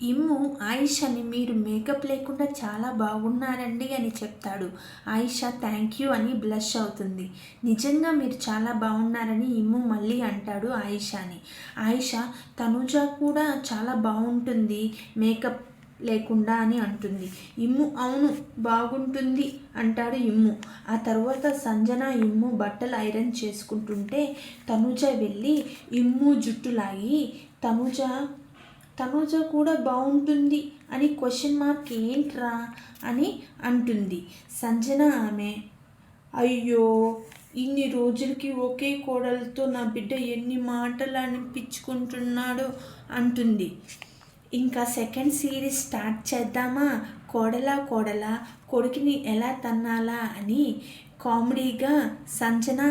ఇమ్ము ఆయిషాని మీరు మేకప్ లేకుండా చాలా బాగున్నారండి అని చెప్తాడు. ఆయిషా థ్యాంక్ యూ అని బ్లష్ అవుతుంది. నిజంగా మీరు చాలా బాగున్నారని ఇమ్ము మళ్ళీ అంటాడు ఆయిషాని. ఆయిషా తనుజ కూడా చాలా బాగుంటుంది మేకప్ లేకుండా అని అంటుంది. ఇమ్ము అవును బాగుంటుంది అంటాడు ఇమ్ము. ఆ తర్వాత సంజన ఇమ్ము బట్టలు ఐరన్ చేసుకుంటుంటే తనుజ వెళ్ళి ఇమ్ము జుట్టు లాగి తనుజ కూడా బాగుంటుంది అని క్వశ్చన్ మార్క్ ఏంట్రా అని అంటుంది. సంజన ఆమె అయ్యో ఇన్ని రోజులకి ఒకే కోడలతో నా బిడ్డ ఎన్ని మాటలు అనిపించుకుంటున్నాడో అంటుంది. ఇంకా సెకండ్ సిరీస్ స్టార్ట్ చేద్దామా, కోడలా కొడుకుని ఎలా తన్నాలా అని కామెడీగా సంజన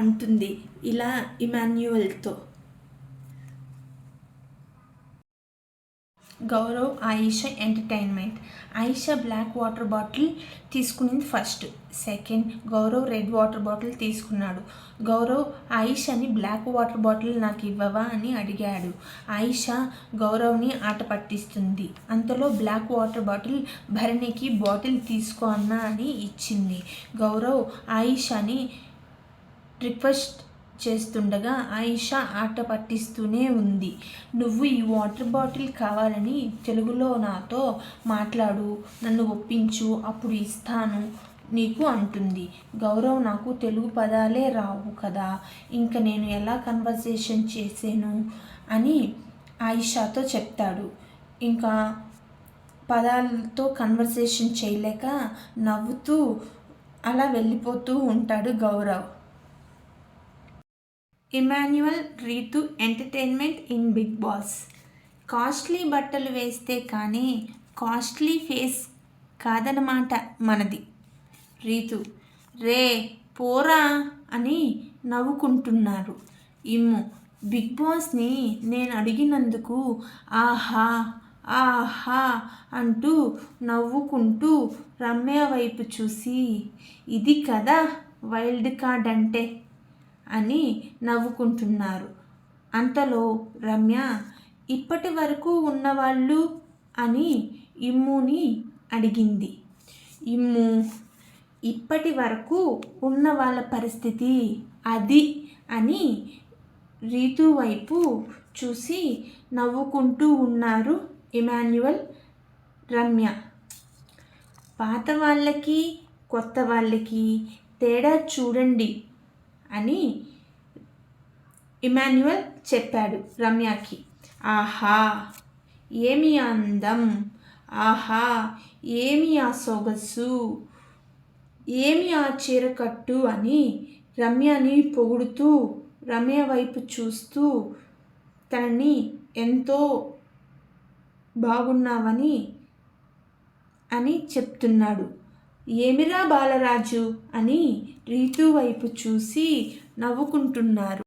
అంటుంది ఇలా ఇమాన్యుయల్తో. Gaurav Ayesha entertainment. Ayesha black water bottle తీసుకునింది first. Second Gaurav red water bottle తీసుకున్నాడు. గౌరవ్ ఆయిషాని బ్లాక్ వాటర్ బాటిల్ నాకు ఇవ్వవా అని అడిగాడు. ఆయిషా గౌరవ్ని ఆట పట్టిస్తుంది. అంతలో బ్లాక్ వాటర్ బాటిల్ భరణికి బాటిల్ తీసుకో అన్నా అని ఇచ్చింది. గౌరవ్ ఆయిషాని రిక్వెస్ట్ చేస్తుండగా ఆయిషా ఆట పట్టిస్తూనే ఉంది. నువ్వు ఈ వాటర్ బాటిల్ కావాలని తెలుగులో నాతో మాట్లాడు, నన్ను ఒప్పించు, అప్పుడు ఇస్తాను నీకు అంటుంది. గౌరవ్ నాకు తెలుగు పదాలే రావు కదా, ఇంకా నేను ఎలా కన్వర్సేషన్ చేసాను అని ఆయిషాతో చెప్తాడు. ఇంకా పదాలతో కన్వర్సేషన్ చేయలేక నవ్వుతూ అలా వెళ్ళిపోతూ ఉంటాడు Gaurav. Emmanuel Ritu entertainment in Bigg Boss. Costly బట్టలు వేస్తే కానీ కాస్ట్లీ ఫేస్ కాదనమాట మనది. రీతు రే పోరా అని నవ్వుకుంటున్నారు. ఇమ్ము బిగ్ బాస్ని నేను అడిగినందుకు ఆహా ఆహా అంటూ నవ్వుకుంటూ రమ్య వైపు చూసి ఇది కదా వైల్డ్ కార్డ్ అంటే అని నవ్వుకుంటున్నారు. అంతలో రమ్య ఇప్పటి వరకు ఉన్నవాళ్ళు అని ఇమ్ముని అడిగింది. ఇమ్ము ఇప్పటి వరకు ఉన్న వాళ్ళ పరిస్థితి అది అని రీతు వైపు చూసి నవ్వుకుంటూ ఉన్నారు ఇమాన్యుయల్, రమ్య. పాత వాళ్ళకి కొత్త వాళ్ళకి తేడా చూడండి అని ఇమాన్యుయల్ చెప్పాడు రమ్యకి. ఆహా ఏమి అందం, ఆహా ఏమి ఆ సొగసు, ఏమి ఆ చీరకట్టు అని రమ్యని పొగుడుతూ రమ్య వైపు చూస్తూ తనని ఎంతో బాగున్నావని అని చెప్తున్నాడు. ఏమిరా బాలరాజు అని రీతు వైపు చూసి నవ్వుకుంటున్నారు.